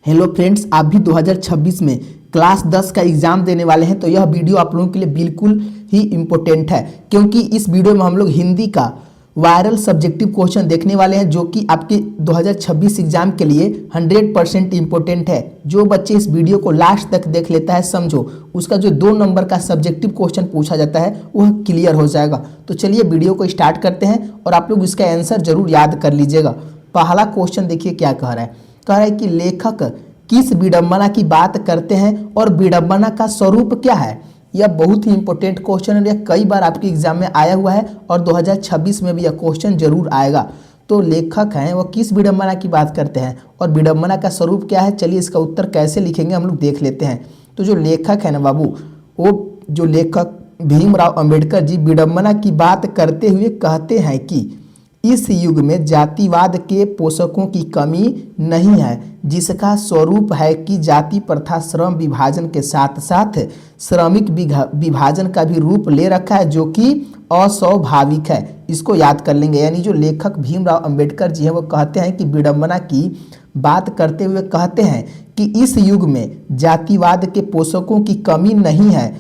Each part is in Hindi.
हेलो फ्रेंड्स, आप भी 2026 में क्लास 10 का एग्जाम देने वाले हैं तो यह वीडियो आप लोगों के लिए बिल्कुल ही इम्पोर्टेंट है, क्योंकि इस वीडियो में हम लोग हिंदी का वायरल सब्जेक्टिव क्वेश्चन देखने वाले हैं जो कि आपके 2026 एग्जाम के लिए 100% इम्पोर्टेंट है। जो बच्चे इस वीडियो को लास्ट तक देख लेता है, समझो उसका जो 2 नंबर का सब्जेक्टिव क्वेश्चन पूछा जाता है वह क्लियर हो जाएगा। तो चलिए वीडियो को स्टार्ट करते हैं और आप लोग इसका आंसर जरूर याद कर लीजिएगा। पहला क्वेश्चन देखिए क्या कह रहा है। कह रहा है कि लेखक किस विडंबना की बात करते हैं और विडंबना का स्वरूप क्या है। यह बहुत ही इंपॉर्टेंट क्वेश्चन है, यह कई बार आपके एग्जाम में आया हुआ है और 2026 में भी यह क्वेश्चन जरूर आएगा। तो लेखक हैं वो किस विडंबना की बात करते हैं और विडंबना का स्वरूप क्या है। चलिए इसका उत्तर कैसे लिखेंगे हम लोग देख लेते हैं। तो जो लेखक है ना बाबू, वो जो लेखक भीमराव अंबेडकर जी विडंबना की बात करते हुए कहते हैं कि इस युग में जातिवाद के पोषकों की कमी नहीं है, जिसका स्वरूप है कि जाति प्रथा श्रम विभाजन के साथ साथ श्रमिक विभाजन का भी रूप ले रखा है, जो कि अस्वाभाविक है। इसको याद कर लेंगे। यानी जो लेखक भीमराव अंबेडकर जी हैं वो कहते हैं कि विडंबना की बात करते हुए कहते हैं कि इस युग में जातिवाद के पोषकों की कमी नहीं है,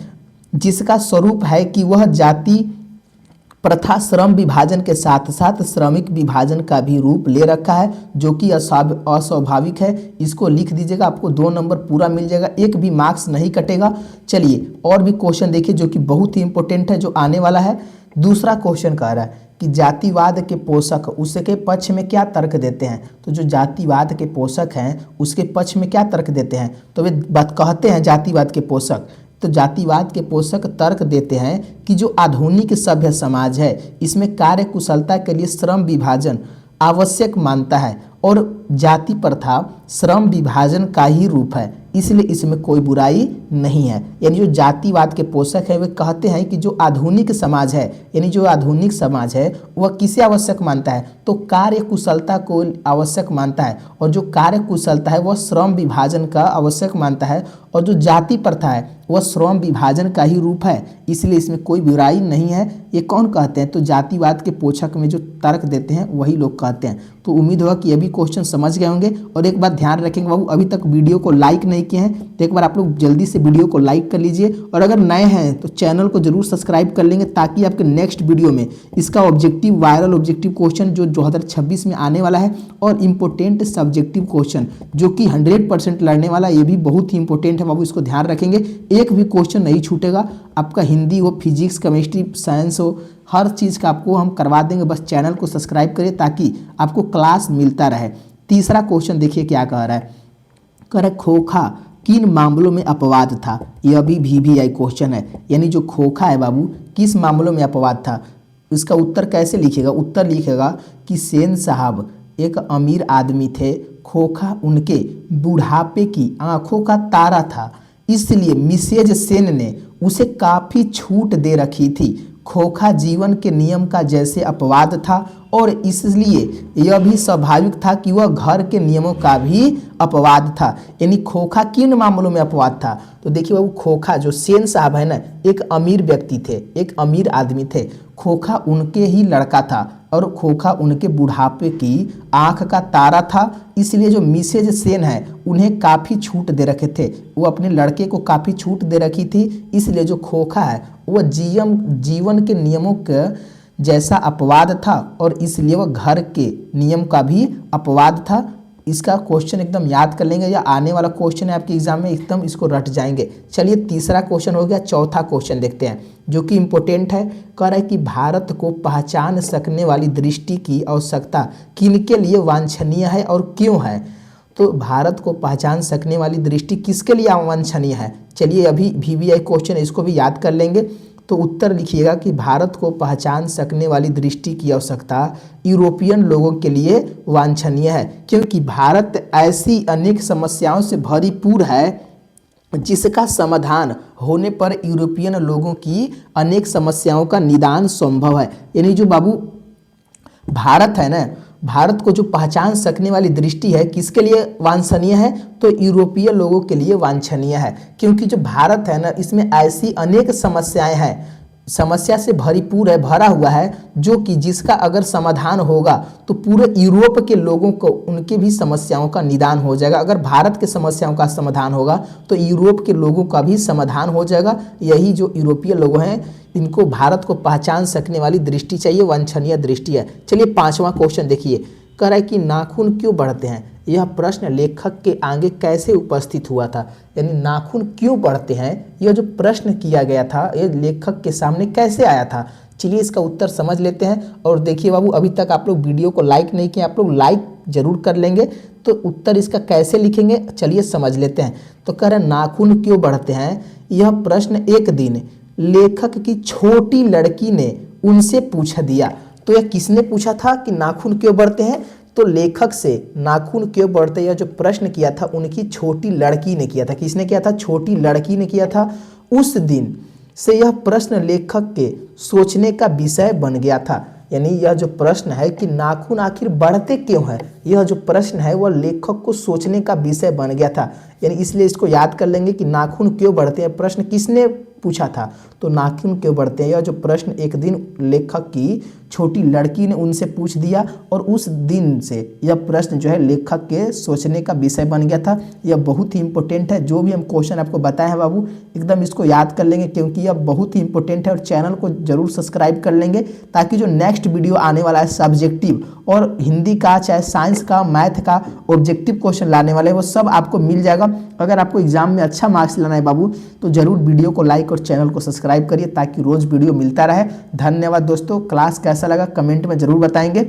जिसका स्वरूप है कि वह जाति प्रथा श्रम विभाजन के साथ साथ श्रमिक विभाजन का भी रूप ले रखा है, जो कि अस्वाभाविक है। इसको लिख दीजिएगा, आपको 2 नंबर पूरा मिल जाएगा, एक भी मार्क्स नहीं कटेगा। चलिए और भी क्वेश्चन देखिए जो कि बहुत ही इंपॉर्टेंट है, जो आने वाला है। दूसरा क्वेश्चन कह रहा है कि जातिवाद के पोषक उसके पक्ष में क्या तर्क देते हैं। तो जो जातिवाद के पोषक हैं उसके पक्ष में क्या तर्क देते हैं, तो वे बात कहते हैं जातिवाद के पोषक। तो जातिवाद के पोषक तर्क देते हैं कि जो आधुनिक सभ्य समाज है इसमें कार्य कुशलता के लिए श्रम विभाजन आवश्यक मानता है और जाति प्रथा श्रम विभाजन का ही रूप है, इसलिए इसमें कोई बुराई नहीं है। यानी जो जातिवाद के पोषक है वे कहते हैं कि जो आधुनिक समाज है, यानी जो आधुनिक समाज है वह किसे आवश्यक मानता है, तो कार्य कुशलता को आवश्यक मानता है, और जो कार्य कुशलता है वह श्रम विभाजन का आवश्यक मानता है, और जो जाति प्रथा है वह श्रम विभाजन का ही रूप है, इसलिए इसमें कोई बुराई नहीं है। ये कौन कहते हैं, तो जातिवाद के पोषक में जो तर्क देते हैं वही लोग कहते हैं। तो उम्मीद होगा कि अभी क्वेश्चन समझ गए होंगे। और एक बात ध्यान रखेंगे बाबू, अभी तक वीडियो को लाइक नहीं किए हैं तो एक बार आप लोग जल्दी से वीडियो को लाइक कर लीजिए, और अगर नए हैं तो चैनल को जरूर सब्सक्राइब कर लेंगे, ताकि आपके नेक्स्ट वीडियो में इसका ऑब्जेक्टिव वायरल ऑब्जेक्टिव क्वेश्चन जो 2026 में आने वाला है और इम्पोर्टेंट सब्जेक्टिव क्वेश्चन जो कि 100% लड़ने वाला, ये भी बहुत ही इंपॉर्टेंट है बाबू, इसको ध्यान रखेंगे। एक भी क्वेश्चन नहीं छूटेगा, आपका हिंदी हो, फिजिक्स, केमिस्ट्री, साइंस हो, हर चीज़ का आपको हम करवा देंगे। बस चैनल को सब्सक्राइब करिए ताकि आपको क्लास मिलता रहे। तीसरा क्वेश्चन देखिए क्या कह रहा है। कह रहा है खोखा किन मामलों में अपवाद था। यह भी VVI क्वेश्चन है। यानी जो खोखा है बाबू किस मामलों में अपवाद था। इसका उत्तर कैसे लिखेगा, उत्तर लिखेगा कि सेन साहब एक अमीर आदमी थे, खोखा उनके बुढ़ापे की आंखों का तारा था, इसलिए मिसेज सेन ने उसे काफ़ी छूट दे रखी थी। खोखा जीवन के नियम का जैसे अपवाद था और इसलिए यह भी स्वाभाविक था कि वह घर के नियमों का भी अपवाद था। यानी खोखा किन मामलों में अपवाद था, तो देखिए बाबू खोखा जो सेन साहब है ना, एक अमीर व्यक्ति थे, एक अमीर आदमी थे, खोखा उनके ही लड़का था और खोखा उनके बुढ़ापे की आंख का तारा था, इसलिए जो मिसेज सेन है उन्हें काफ़ी छूट दे रखे थे, वो अपने लड़के को काफ़ी छूट दे रखी थी, इसलिए जो खोखा है वह जीवन के नियमों का जैसा अपवाद था और इसलिए वह घर के नियम का भी अपवाद था। इसका क्वेश्चन एकदम याद कर लेंगे, या आने वाला क्वेश्चन है आपके एग्जाम में, एकदम इसको रट जाएंगे। चलिए तीसरा क्वेश्चन हो गया। चौथा क्वेश्चन देखते हैं जो कि इम्पोर्टेंट है। कह रहा है कि भारत को पहचान सकने वाली दृष्टि की आवश्यकता किनके लिए वांछनीय है और क्यों है। तो भारत को पहचान सकने वाली दृष्टि किसके लिए वांछनीय है। चलिए अभी VVI क्वेश्चन है, इसको भी याद कर लेंगे। तो उत्तर लिखिएगा कि भारत को पहचान सकने वाली दृष्टि की आवश्यकता यूरोपियन लोगों के लिए वांछनीय है, क्योंकि भारत ऐसी अनेक समस्याओं से भरपूर है जिसका समाधान होने पर यूरोपियन लोगों की अनेक समस्याओं का निदान संभव है। यानी जो बाबू भारत है ना, भारत को जो पहचान सकने वाली दृष्टि है किसके लिए वांछनीय है, तो यूरोपीय लोगों के लिए वांछनीय है, क्योंकि जो भारत है ना इसमें ऐसी अनेक समस्याएं हैं समस्या से भरीपूर है, भरा हुआ है, जो कि जिसका अगर समाधान होगा तो पूरे यूरोप के लोगों को उनके भी समस्याओं का निदान हो जाएगा। अगर भारत के समस्याओं का समाधान होगा तो यूरोप के लोगों का भी समाधान हो जाएगा। यही जो यूरोपीय लोग हैं, इनको भारत को पहचान सकने वाली दृष्टि चाहिए, वांछनीय दृष्टि है। चलिए 5वां क्वेश्चन देखिए, कह रहा है कि नाखून क्यों बढ़ते हैं। यह प्रश्न लेखक के आगे कैसे उपस्थित हुआ था, यानी नाखून क्यों बढ़ते हैं, यह जो प्रश्न किया गया था यह लेखक के सामने कैसे आया था। चलिए इसका उत्तर समझ लेते हैं। और देखिए बाबू, अभी तक आप लोग वीडियो को लाइक नहीं किए, आप लोग लाइक जरूर कर लेंगे। तो उत्तर इसका कैसे लिखेंगे चलिए समझ लेते हैं। तो कह रहे नाखून क्यों बढ़ते हैं, यह प्रश्न एक दिन लेखक की छोटी लड़की ने उनसे पूछ दिया। तो यह किसने पूछा था कि नाखून क्यों बढ़ते हैं, तो लेखक से नाखून क्यों बढ़ते, यह जो प्रश्न किया था उनकी छोटी लड़की ने किया था। किसने किया था, छोटी लड़की ने किया था। उस दिन से यह प्रश्न लेखक के सोचने का विषय बन गया था। यानी यह जो प्रश्न है कि नाखून आखिर बढ़ते क्यों है, यह जो प्रश्न है वह लेखक को सोचने का विषय बन गया था। यानी इसलिए इसको याद कर लेंगे कि नाखून क्यों बढ़ते हैं, प्रश्न किसने पूछा था, तो नाखून क्यों बढ़ते हैं। यह जो प्रश्न एक दिन लेखक की छोटी लड़की ने उनसे पूछ दिया और उस दिन से यह प्रश्न जो है लेखक के सोचने का विषय बन गया था। यह बहुत ही इंपॉर्टेंट है। जो भी हम क्वेश्चन आपको बताए हैं बाबू, एकदम इसको याद कर लेंगे क्योंकि यह बहुत ही इंपॉर्टेंट है। और चैनल को जरूर सब्सक्राइब कर लेंगे ताकि जो नेक्स्ट वीडियो आने वाला है सब्जेक्टिव और हिंदी का, चाहे साइंस का, मैथ का ऑब्जेक्टिव क्वेश्चन लाने वाले हैं, वो सब आपको मिल जाएगा। अगर आपको एग्जाम में अच्छा मार्क्स लाना है बाबू तो जरूर वीडियो को लाइक और चैनल को सब्सक्राइब करिए ताकि रोज वीडियो मिलता रहे। धन्यवाद दोस्तों। क्लास कैसा लगा कमेंट में जरूर बताएंगे।